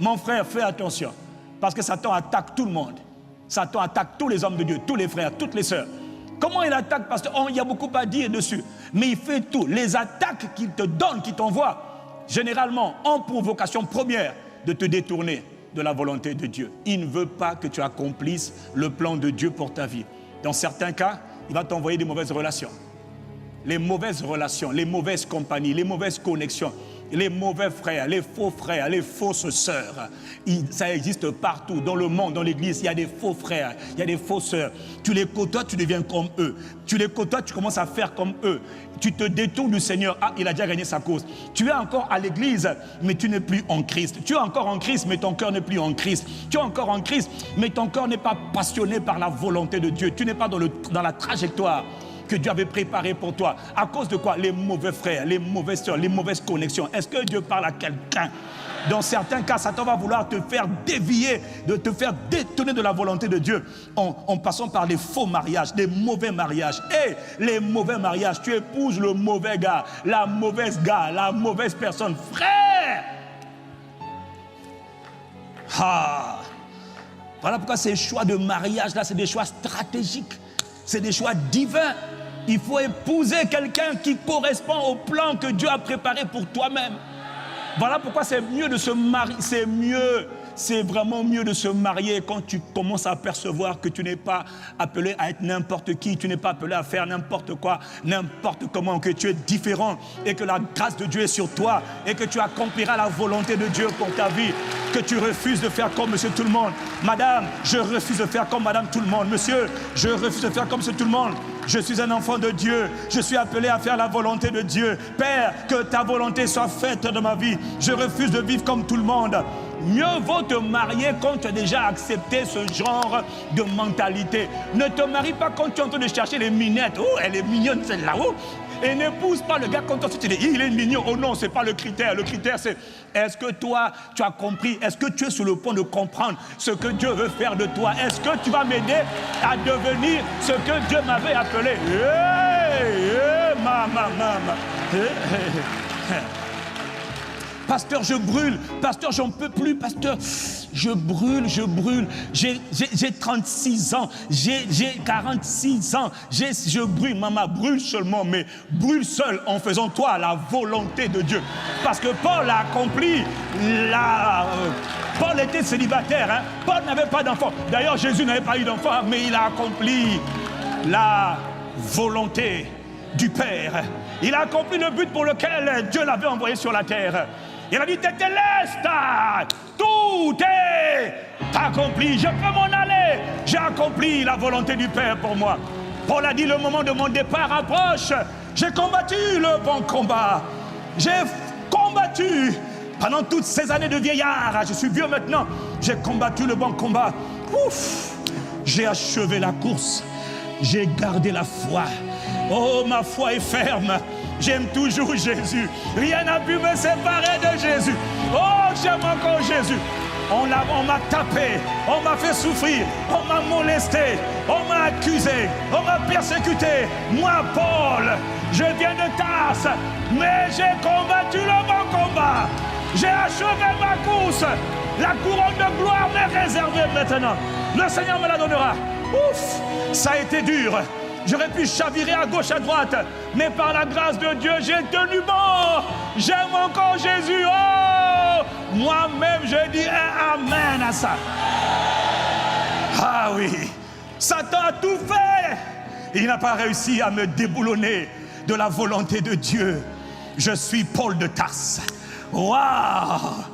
Mon frère, fais attention. Parce que Satan attaque tout le monde. Satan attaque tous les hommes de Dieu, tous les frères, toutes les sœurs. Comment il attaque? Parce qu'il y a beaucoup à dire dessus. Mais il fait tout. Les attaques qu'il te donne, qu'il t'envoie, généralement, ont pour vocation première de te détourner de la volonté de Dieu. Il ne veut pas que tu accomplisses le plan de Dieu pour ta vie. Dans certains cas, il va t'envoyer des mauvaises relations. Les mauvaises relations, les mauvaises compagnies, les mauvaises connexions, les mauvais frères, les fausses sœurs. Ça existe partout, dans le monde, dans l'église, il y a des faux frères, il y a des fausses sœurs. Tu les côtoies, tu deviens comme eux. Tu les côtoies, tu commences à faire comme eux. Tu te détournes du Seigneur. Ah, il a déjà gagné sa cause. Tu es encore à l'église, mais tu n'es plus en Christ. Tu es encore en Christ, mais ton cœur n'est plus en Christ. Tu es encore en Christ, mais ton cœur n'est pas passionné par la volonté de Dieu. Tu n'es pas dans la trajectoire que Dieu avait préparé pour toi. À cause de quoi? Les mauvais frères, les mauvaises sœurs, les mauvaises connexions. Est-ce que Dieu parle à quelqu'un? Dans certains cas, Satan va vouloir te faire dévier, de te faire détourner de la volonté de Dieu en passant par les faux mariages, des mauvais mariages. Et les mauvais mariages, tu épouses le mauvais gars, la mauvaise personne. Frère! Ah! Voilà pourquoi ces choix de mariage-là, c'est des choix stratégiques. C'est des choix divins. Il faut épouser quelqu'un qui correspond au plan que Dieu a préparé pour toi-même. Voilà pourquoi c'est mieux de se marier. C'est vraiment mieux de se marier quand tu commences à apercevoir que tu n'es pas appelé à être n'importe qui, tu n'es pas appelé à faire n'importe quoi, n'importe comment, que tu es différent et que la grâce de Dieu est sur toi et que tu accompliras la volonté de Dieu pour ta vie, que tu refuses de faire comme monsieur tout le monde. Madame, je refuse de faire comme madame tout le monde. Monsieur, je refuse de faire comme monsieur tout le monde. Je suis un enfant de Dieu. Je suis appelé à faire la volonté de Dieu. Père, que ta volonté soit faite dans ma vie. Je refuse de vivre comme tout le monde. Mieux vaut te marier quand tu as déjà accepté ce genre de mentalité. Ne te marie pas quand tu es en train de chercher les minettes. Oh, elle est mignonne celle-là. Oh. Et n'épouse pas le gars quand tu dis il est mignon. Oh non, ce n'est pas le critère. Le critère, c'est est-ce que toi, tu as compris? Est-ce que tu es sur le point de comprendre ce que Dieu veut faire de toi? Est-ce que tu vas m'aider à devenir ce que Dieu m'avait appelé? Pasteur, je brûle. Pasteur, j'en peux plus. Pasteur, je brûle. J'ai 36 ans. J'ai 46 ans. Je brûle. Maman, brûle seulement, mais brûle seul en faisant toi la volonté de Dieu. Parce que Paul a accompli Paul était célibataire. Hein? Paul n'avait pas d'enfant. D'ailleurs, Jésus n'avait pas eu d'enfant, mais il a accompli la volonté du Père. Il a accompli le but pour lequel Dieu l'avait envoyé sur la terre. Il a dit, Tétélestai, tout est accompli, je peux m'en aller. J'ai accompli la volonté du Père pour moi. Paul a dit, le moment de mon départ approche. J'ai combattu le bon combat. J'ai combattu pendant toutes ces années de vieillard. Je suis vieux maintenant. J'ai combattu le bon combat. Ouf, j'ai achevé la course. J'ai gardé la foi. Oh, ma foi est ferme. J'aime toujours Jésus. Rien n'a pu me séparer de Jésus. Oh, j'aime encore Jésus. On m'a tapé, on m'a fait souffrir, on m'a molesté, on m'a accusé, on m'a persécuté. Moi, Paul, je viens de Tarse, mais j'ai combattu le bon combat. J'ai achevé ma course. La couronne de gloire m'est réservée maintenant. Le Seigneur me la donnera. Ouf, ça a été dur. J'aurais pu chavirer à gauche, à droite. Mais par la grâce de Dieu, j'ai tenu bon. J'aime encore Jésus. Oh, moi-même, je dis un amen à ça. Ah oui, Satan a tout fait. Il n'a pas réussi à me déboulonner de la volonté de Dieu. Je suis Paul de Tarse. Waouh!